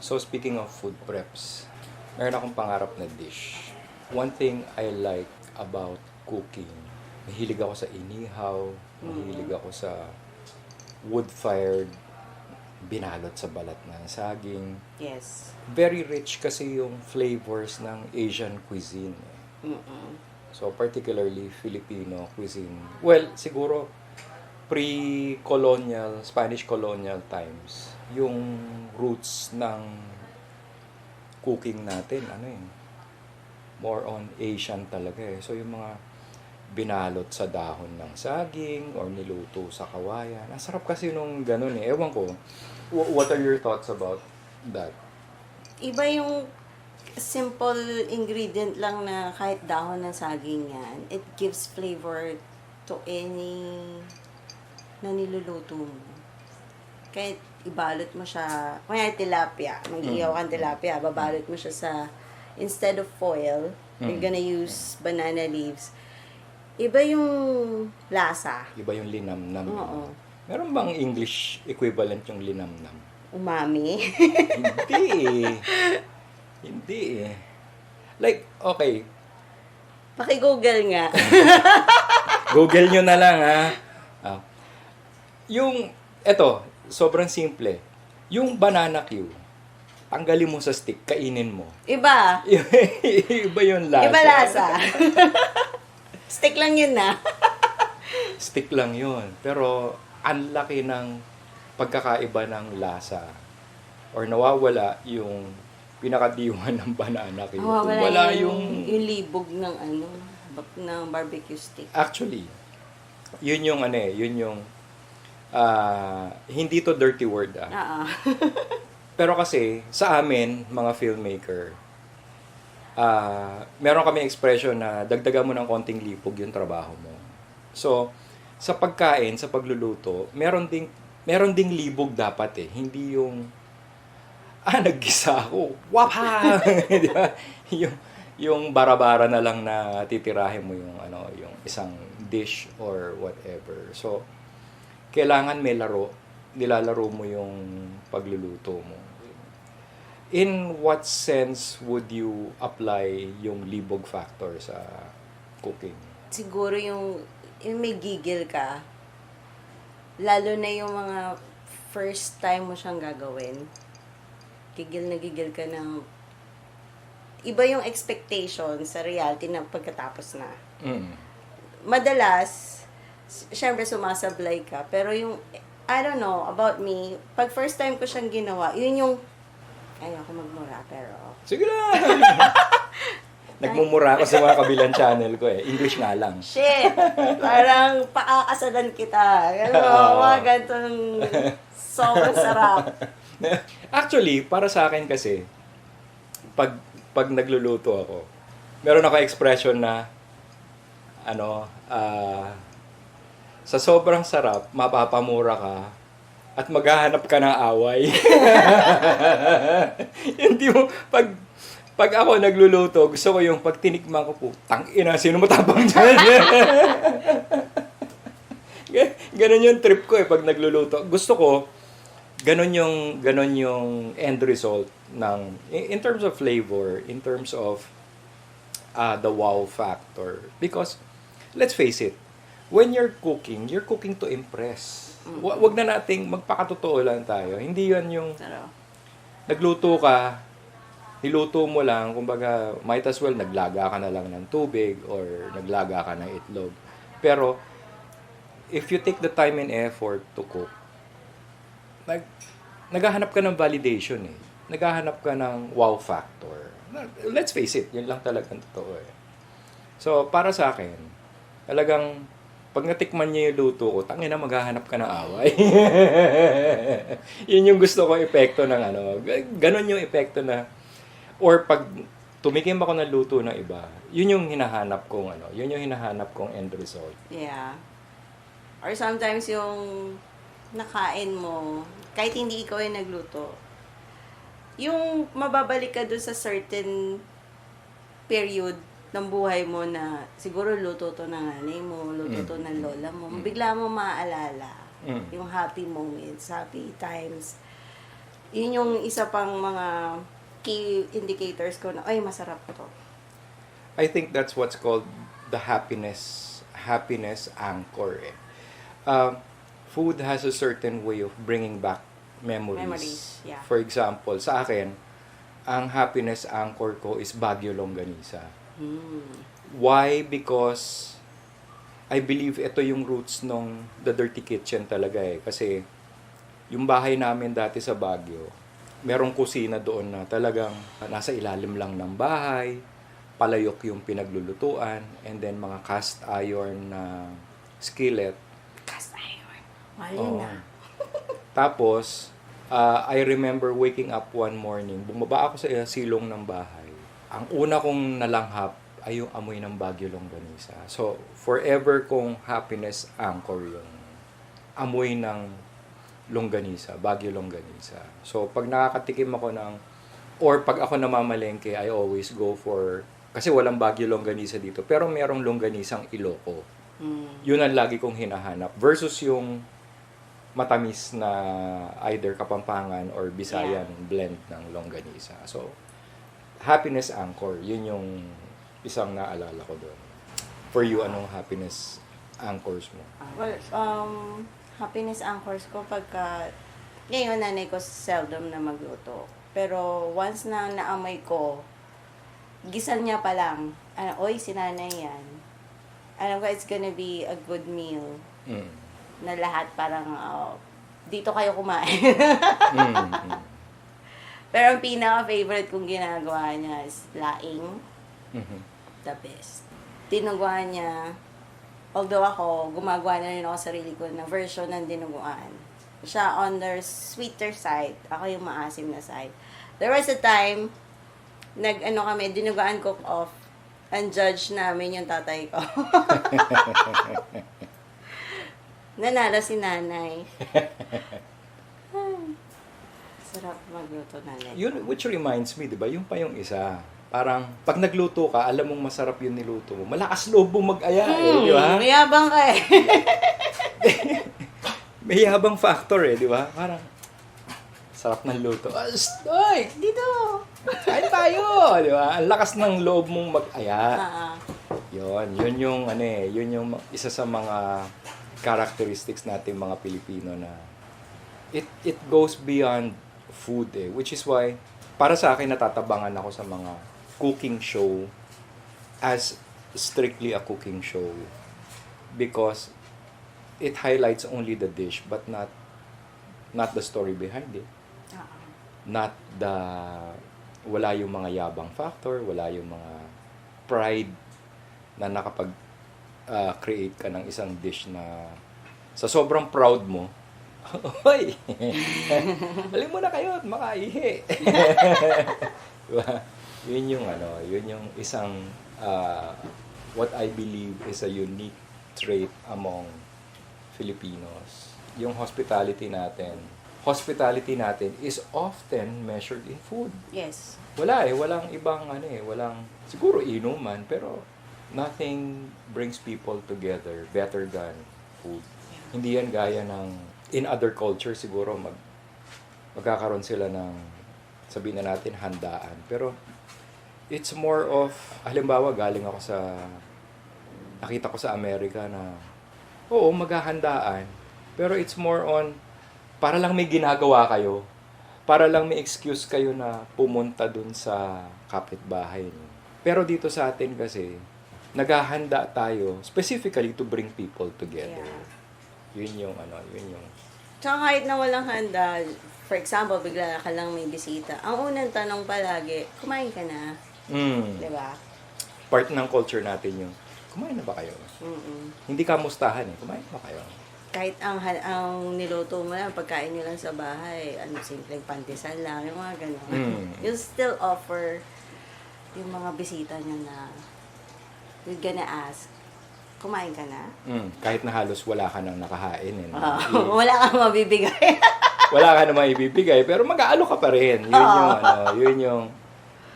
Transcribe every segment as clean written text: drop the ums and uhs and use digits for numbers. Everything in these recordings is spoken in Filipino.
So speaking of food preps, meron akong pangarap na dish. One thing I like about cooking, mahilig ako sa inihaw, mahilig ako sa wood-fired, binalot sa balat ng saging. Yes. Very rich kasi yung flavors ng Asian cuisine. So particularly Filipino cuisine. Well, siguro pre-colonial, Spanish colonial times, yung roots ng cooking natin, more on Asian talaga eh. So yung mga binalot sa dahon ng saging or niluto sa kawayan. Ang sarap kasi nung ganun eh. Ewan ko, what are your thoughts about that? Iba yung simple ingredient lang na kahit dahon ng saging yan, it gives flavor to any na niluluto mo. Kahit ibalot mo siya, kaya tilapia, mag-iyaw kang tilapia, babalot mo siya sa, instead of foil, you're gonna use banana leaves. Iba yung lasa. Iba yung linamnam. Oo. Meron bang English equivalent yung linamnam? Umami. Hindi eh. Hindi eh. Like, okay. Paki-google nga. Google nyo na lang ha. Yung, eto, sobrang simple. Yung banana Q, tanggalin mo sa stick, kainin mo. Iba. Iba yung lasa. Iba lasa. Stick lang yun na. Stick lang yun. Pero, ang laki ng pagkakaiba ng lasa. Or nawawala yung pinakadiwan ng banana Q. Kung wala yung libog ng ng barbecue stick. Actually, yun yung hindi to dirty word Pero kasi, sa amin, mga filmmaker, meron kami expression na dagdagan mo ng konting lipog yung trabaho mo. So, sa pagkain, sa pagluluto, meron ding libog dapat eh. Hindi yung, naggisa ako, wapa! Di ba? Yung bara-bara na lang na titirahin mo yung isang dish or whatever. So, kailangan may laro, nilalaro mo yung pagluluto mo. In what sense would you apply yung libog factor sa cooking? Siguro yung may gigil ka, lalo na yung mga first time mo siyang gagawin, gigil ka ng iba yung expectation sa reality ng pagkatapos na. Madalas, syempre sumasablay ka, pero yung, I don't know, about me, pag first time ko siyang ginawa, yun yung, ayoko magmura, pero... Sige lang! Nagmumura ako sa mga kabilang channel ko eh. English nga lang. Shit! Parang paakasalan kita. Mga ganitong sobrang sarap. Actually, para sa akin kasi, pag nagluluto ako, meron ako expression na, sa sobrang sarap, mapapamura ka at maghahanap ka ng away. Hindi mo, pag ako nagluluto, gusto ko yung pag tinikman ko po, tangina, sino matapang dyan? Ganon yung trip ko pag nagluluto. Gusto ko, ganon yung end result ng, in terms of flavor, in terms of the wow factor. Because, let's face it, when you're cooking to impress. Wag na nating magpakatotoo lang tayo. Hindi yan yung nagluto ka, niluto mo lang, kumbaga, might as well naglaga ka na lang ng tubig or naglaga ka ng itlog. Pero, if you take the time and effort to cook, naghahanap ka ng validation eh. Naghahanap ka ng wow factor. Let's face it, yun lang talagang totoo eh. So, para sa akin, talagang, pag natikman niya yung luto ko, tangina, maghahanap ka ng away. Yun yung gusto ko epekto ng ganon yung epekto na, or pag tumikim ako ng luto ng iba, yun yung hinahanap kong yun yung hinahanap kong end result. Yeah. Or sometimes yung nakain mo, kahit hindi ikaw yung nagluto, yung mababalik ka dun sa certain period ng buhay mo na siguro luto to ng nanay mo, luto to ng lola mo, bigla mo maaalala yung happy moments, happy times. Yun yung isa pang mga key indicators ko na, ay, masarap to. I think that's what's called the happiness anchor. Food has a certain way of bringing back memories. Yeah. For example, sa akin, ang happiness anchor ko is Baguio Longganisa. Why? Because I believe ito yung roots nung The Dirty Kitchen talaga Kasi yung bahay namin dati sa Baguio, merong kusina doon na talagang nasa ilalim lang ng bahay, palayok yung pinaglulutuan, and then mga cast iron na skillet. Cast iron. Oo. na. Tapos, I remember waking up one morning, bumaba ako sa silong ng bahay. Ang una kong nalanghap ay yung amoy ng Baguio Longganisa. So, forever kong happiness anchor yung amoy ng longganisa, Baguio Longganisa. So, pag nakakatikim ako or pag ako namamalengke, I always go for, kasi walang Baguio Longganisa dito, pero merong longganisang Ilocos. Yun ang lagi kong hinahanap. Versus yung matamis na either Kapampangan or Bisayan blend ng longganisa. So, happiness anchor, yun yung isang naalala ko doon. For you, anong happiness anchors mo? Happiness anchors ko pagka, ngayon nanay ko seldom na magluto. Pero once na naamoy ko, gisan niya pa lang, oy, si nanay yan. Alam ko, it's gonna be a good meal. Na lahat parang, dito kayo kumain. Pero ang pinaka-favorite kong ginagawa niya is laing. The best. Dinuguan niya. Although ako, gumagawa na rin ako sarili ko na version ng dinuguan. Siya on the sweeter side. Ako yung maasim na side. There was a time, kami, dinuguan cook-off. Ang judge namin yung tatay ko. Nanalo si nanay. Sarap magluto nanay. Yun, which reminds me, di ba? Yung pa yung isa. Parang, pag nagluto ka, alam mong masarap yung niluto mo. Malakas loob mo mag-aya, di ba? Mayabang ka May yabang factor di ba? Parang, sarap ng luto. Ay, dito! kain tayo, di ba? Ang lakas ng loob mong mag-aya. Yun yung, yun yung isa sa mga characteristics natin mga Pilipino na it goes beyond food which is why, para sa akin, natatabangan ako sa mga cooking show as strictly a cooking show because it highlights only the dish but not the story behind it. Not wala yung mga yabang factor, wala yung mga pride na nakapag-create ka ng isang dish na sa sobrang proud mo, hoy, alim mo na kayo at makaihi. Diba? Yun yung isang what I believe is a unique trait among Filipinos. Yung hospitality natin is often measured in food. Yes. Walang ibang walang siguro inuman, pero nothing brings people together better than food. Hindi yan gaya ng in other cultures siguro magkakaroon sila ng sabihin na natin handaan. Pero it's more of, halimbawa galing ako nakita ko sa Amerika na maghahandaan, pero it's more on para lang may ginagawa kayo, para lang may excuse kayo na pumunta dun sa kapitbahay niyo. Pero dito sa atin kasi naghahanda tayo specifically to bring people together. Yeah. Yun yung Tsaka kahit na walang handa, for example, bigla ka lang may bisita, ang unang tanong palagi, kumain ka na? Diba? Part ng culture natin yung, kumain na ba kayo? Hindi ka mustahan kumain na ba kayo? Kahit ang niluto mo lang, pagkain nyo lang sa bahay, simpleng pantisan lang, yung mga gano'n. You'll still offer yung mga bisita nyo na you're gonna ask, kumain ka na? Kahit na halos wala ka nang nakahain. Eh, no? Wala kang mabibigay. Wala ka namang ibibigay, pero mag-aalo ka pa rin.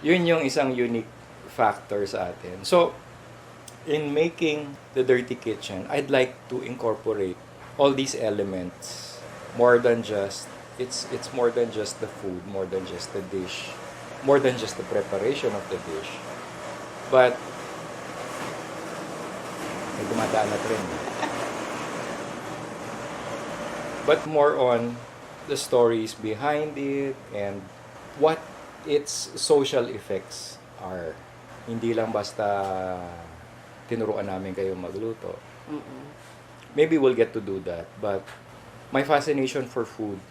Yun yung isang unique factor sa atin. So, in making the Dirty Kitchen, I'd like to incorporate all these elements more than just it's more than just the food, more than just the dish, more than just the preparation of the dish. But may dumadaan na trend. But more on the stories behind it and what its social effects are. Hindi lang basta tinuruan namin kayo magluto. Maybe we'll get to do that, but my fascination for food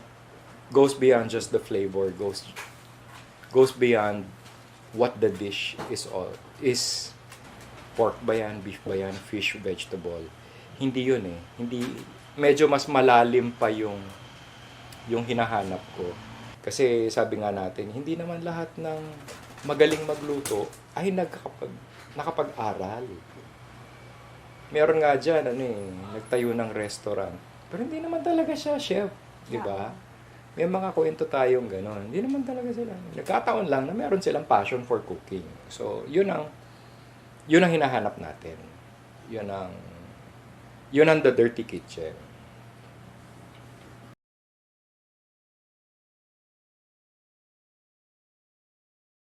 goes beyond just the flavor, goes beyond what the dish is. Pork ba yan, beef ba yan, fish, vegetable. Hindi yun eh. Medyo mas malalim pa yung hinahanap ko. Kasi sabi nga natin, hindi naman lahat ng magaling magluto ay nakapag-aral. Meron nga dyan, nagtayo ng restaurant. Pero hindi naman talaga siya chef, di ba? May mga kwento tayong gano'n. Hindi naman talaga sila. Nagkataon lang na meron silang passion for cooking. So, yun ang hinahanap natin. Yun ang The Dirty Kitchen.